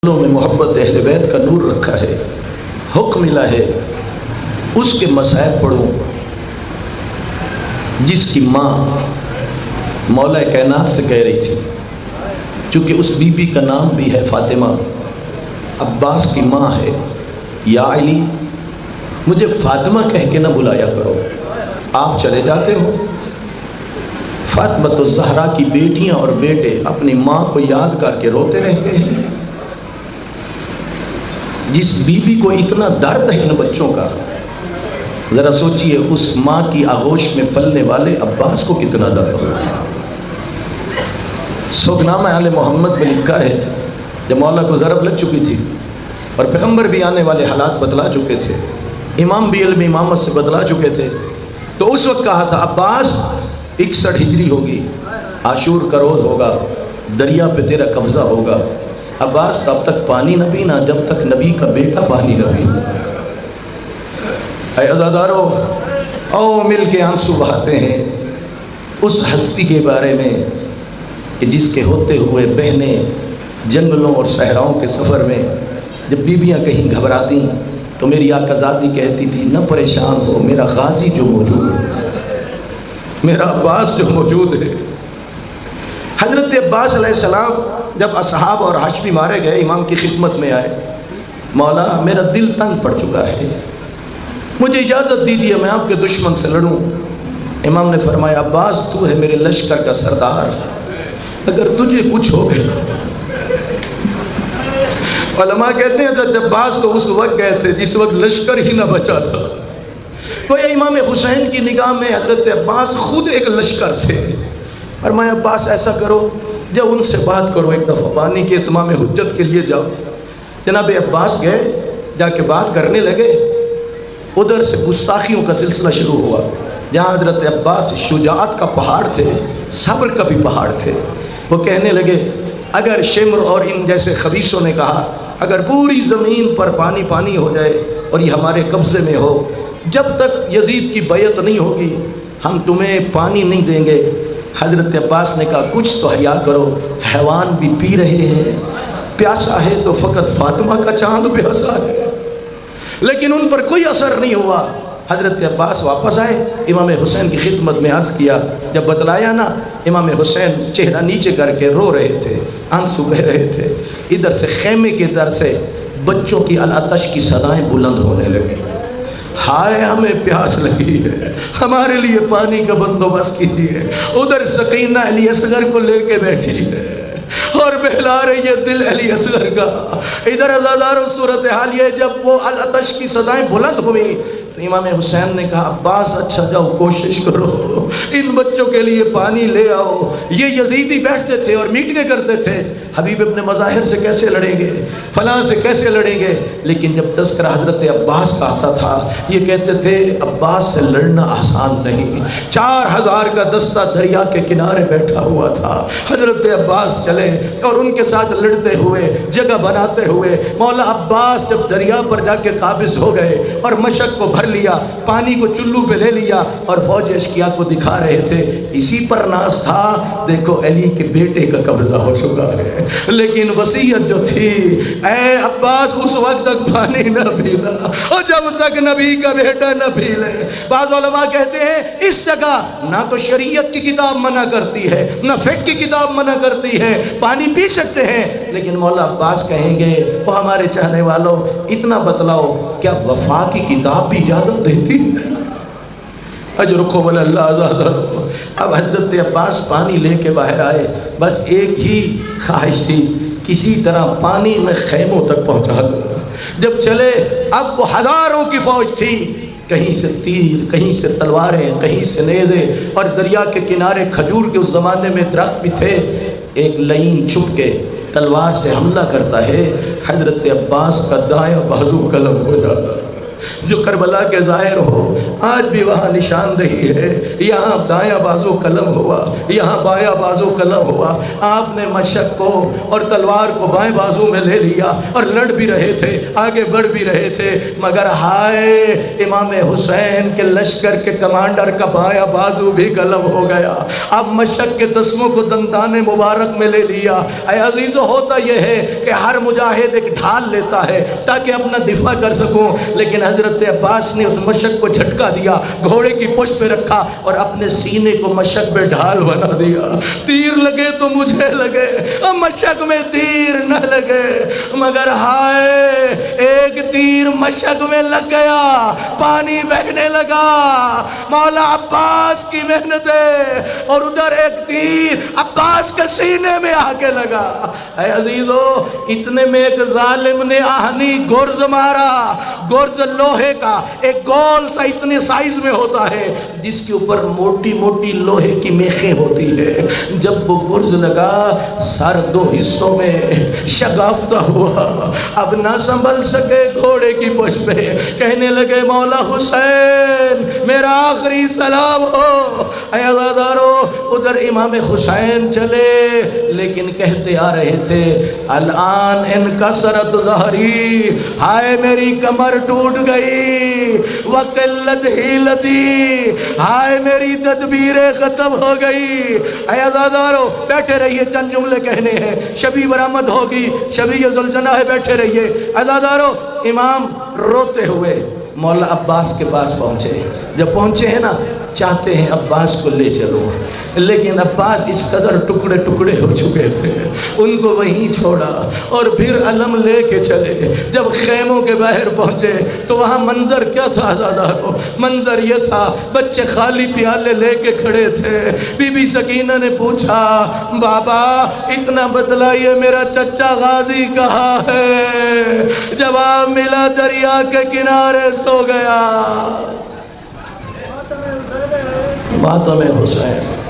میں محبت اہل بیت کا نور رکھا ہے، حکم ملا ہے اس کے مصائب پڑھوں جس کی ماں مولا کائنات سے کہہ رہی تھی، چونکہ اس بی بی کا نام بھی ہے فاطمہ، عباس کی ماں ہے، یا علی مجھے فاطمہ کہہ کے نہ بلایا کرو، آپ چلے جاتے ہو۔ فاطمہ الزہرا کی بیٹیاں اور بیٹے اپنی ماں کو یاد کر کے روتے رہتے ہیں۔ جس بی بی کو اتنا درد ہے ان بچوں کا، ذرا سوچئے اس ماں کی آغوش میں پلنے والے عباس کو کتنا درد ہوگا۔ سوگنامہ آل محمد میں لکھا ہے جب مولا کو ضرب لگ چکی تھی اور پیغمبر بھی آنے والے حالات بتلا چکے تھے، امام بھی علم امامت سے بتلا چکے تھے، تو اس وقت کہا تھا عباس 61 ہجری ہوگی، عاشور کا روز ہوگا، دریا پہ تیرا قبضہ ہوگا، عباس تب تک پانی نہ پینا جب تک نبی کا بیٹا پانی نہ پینا۔ اے عزادارو، او مل کے آنسو بہاتے ہیں اس ہستی کے بارے میں کہ جس کے ہوتے ہوئے بہنیں جنگلوں اور صحراؤں کے سفر میں جب بیویاں کہیں گھبراتی تو میری آقازادی کہتی تھی نہ پریشان ہو، میرا غازی جو موجود ہے، میرا عباس جو موجود ہے۔ حضرت عباس علیہ السلام جب اصحاب اور ہاشمی مارے گئے، امام کی خدمت میں آئے، مولا میرا دل تنگ پڑ چکا ہے، مجھے اجازت دیجیے میں آپ کے دشمن سے لڑوں۔ امام نے فرمایا عباس تو ہے میرے لشکر کا سردار، اگر تجھے کچھ ہو گیا، علماء کہتے ہیں حضرت عباس تو اس وقت گئے تھے جس وقت لشکر ہی نہ بچا تھا، تو یہ امام حسین کی نگاہ میں حضرت عباس خود ایک لشکر تھے۔ فرمایا عباس ایسا کرو، جب ان سے بات کرو ایک دفعہ، پانی کے اتمام حجت کے لیے جاؤ۔ جناب عباس گئے، جا کے بات کرنے لگے، ادھر سے گستاخیوں کا سلسلہ شروع ہوا۔ جہاں حضرت عباس شجاعت کا پہاڑ تھے، صبر کا بھی پہاڑ تھے، وہ کہنے لگے اگر شمر اور ان جیسے خبیثوں نے کہا اگر پوری زمین پر پانی پانی ہو جائے اور یہ ہمارے قبضے میں ہو، جب تک یزید کی بیعت نہیں ہوگی ہم تمہیں پانی نہیں دیں گے۔ حضرت عباس نے کہا کچھ تو حیا کرو، حیوان بھی پی رہے ہیں، پیاسا ہے تو فقط فاطمہ کا چاند پیاسا ہے، لیکن ان پر کوئی اثر نہیں ہوا۔ حضرت عباس واپس آئے، امام حسین کی خدمت میں عرض کیا، جب بتلایا نا، امام حسین چہرہ نیچے کر کے رو رہے تھے، آنسو بہہ رہے تھے۔ ادھر سے خیمے کے در سے بچوں کی الاتش کی صدائیں بلند ہونے لگی، ہائے ہمیں پیاس لگی ہے، ہمارے لیے پانی کا بندوبست کیجیے۔ ادھر سکینہ علی اصغر کو لے کے بیٹھی ہے اور بہلا رہی ہے دل علی اصغر کا۔ ادھر عزادارو صورتحال یہ جب وہ الاتش کی صدائیں بلند ہوئی تو امام حسین نے کہا عباس اچھا جاؤ کوشش کرو، ان بچوں کے لیے پانی لے آؤ۔ یہ یزیدی بیٹھتے تھے اور میٹنگیں کرتے تھے، حبیب ابن مظاہر سے کیسے لڑیں گے، فلاں سے کیسے لڑیں گے، لیکن جب تذکرہ حضرت عباس کا آتا تھا یہ کہتے تھے عباس سے لڑنا آسان نہیں۔ 4000 کا دستہ دریا کے کنارے بیٹھا ہوا تھا، حضرت عباس چلے اور ان کے ساتھ لڑتے ہوئے، جگہ بناتے ہوئے، مولا عباس جب دریا پر جا کے قابض ہو گئے اور مشق کو بھر لیا، پانی کو چلو پہ لے لیا اور فوج اشکیا کو دکھا رہے تھے، اسی پر ناز تھا دیکھو علی کے بیٹے کا قبضہ ہو چکا ہے، لیکن وصیت جو تھی اے عباس اس وقت تک پانی نہ پینا اور جب تک نبی کا بیٹا نہ پی لے۔ بعض علماء کہتے ہیں اس جگہ نہ تو شریعت کی کتاب منع کرتی ہے نہ فقہ کی کتاب منع کرتی ہے، پانی پی سکتے ہیں، لیکن مولا عباس کہیں گے وہ ہمارے چاہنے والوں اتنا بتلاؤ کیا وفا کی کتاب بھی اجازت دیتی ہے؟ اجرکم اللہ آزادارو۔ اب حضرت عباس پانی لے کے باہر آئے، بس ایک ہی خواہش تھی کسی طرح پانی میں خیموں تک پہنچا دو۔ جب چلے اب وہ ہزاروں کی فوج تھی، کہیں سے تیر، کہیں سے تلواریں، کہیں سے نیزے، اور دریا کے کنارے کھجور کے اس زمانے میں درخت بھی تھے۔ ایک لعین چھپ کے تلوار سے حملہ کرتا ہے، حضرت عباس کا دائیں بازو قلم ہو جاتا، جو کربلا کے ظاہر ہو، آج بھی وہاں نشاندہی ہے، یہاں دایاں بازو قلم ہوا، یہاں بایاں بازو قلم ہوا۔ آپ نے مشق کو اور تلوار کو بائیں بازو میں لے لیا اور لڑ بھی رہے تھے، آگے بڑھ بھی رہے تھے، مگر ہائے امام حسین کے لشکر کے کمانڈر کا بایاں بازو بھی قلم ہو گیا۔ اب مشق کے تسموں کو دندان مبارک میں لے لیا۔ اے عزیزو، ہوتا یہ ہے کہ ہر مجاہد ایک ڈھال لیتا ہے تاکہ اپنا دفاع کر سکوں، لیکن حضرت عباس نے اس مشق کو جھٹکا دیا، گھوڑے کی پشت پہ رکھا اور اپنے سینے کو مشق پہ ڈھال بنا دیا۔ تیر لگے تو مجھے لگے، مشق میں تیر نہ لگے، مگر ہائے ایک تیر مشق میں لگ گیا، پانی بہنے لگا، مولا عباس کی محنت ہے، اور ادھر ایک تیر عباس کے سینے میں آ کے لگا۔ اے عزیزو، اتنے میں ایک ظالم نے آہنی گرز مارا، گرز لوہے کا ایک گول سا اتنے سائز میں ہوتا ہے جس کے اوپر موٹی موٹی لوہے کی میخیں ہوتی ہے۔ جب وہ گرز لگا سر دو حصوں میں شگافتہ ہوا، اب نہ سنبھل سکے گھوڑے کی پشت پہ، کہنے لگے مولا حسین میرا آخری سلام ہو۔ اے عزادارو، ادھر امام حسین چلے لیکن کہتے آ رہے تھے الان انکسرت ظہری، ہائے میری کمر ٹوٹ گئی، وقلت حیلتی، ہائے میری تدبیریں ختم ہو گئی۔ اے عزادارو، بیٹھے رہیے، چند جملے کہنے ہیں، شبی برآمد ہوگی، شبی ذوالجناح ہے، بیٹھے رہیے۔ عزادارو، امام روتے ہوئے مولا عباس کے پاس پہنچے۔ جب پہنچے ہیں نا، چاہتے ہیں عباس کو لے چلو، لیکن عباس اس قدر ٹکڑے ٹکڑے ہو چکے تھے، ان کو وہیں چھوڑا اور پھر علم لے کے چلے۔ جب خیموں کے باہر پہنچے تو وہاں منظر کیا تھا عزادارو؟ منظر یہ تھا، بچے خالی پیالے لے کے کھڑے تھے۔ بی بی سکینہ نے پوچھا بابا اتنا بتلائیے میرا چچا غازی کہاں ہے؟ جواب ملا دریا کے کنارے سو گیا۔ ماتم حسین۔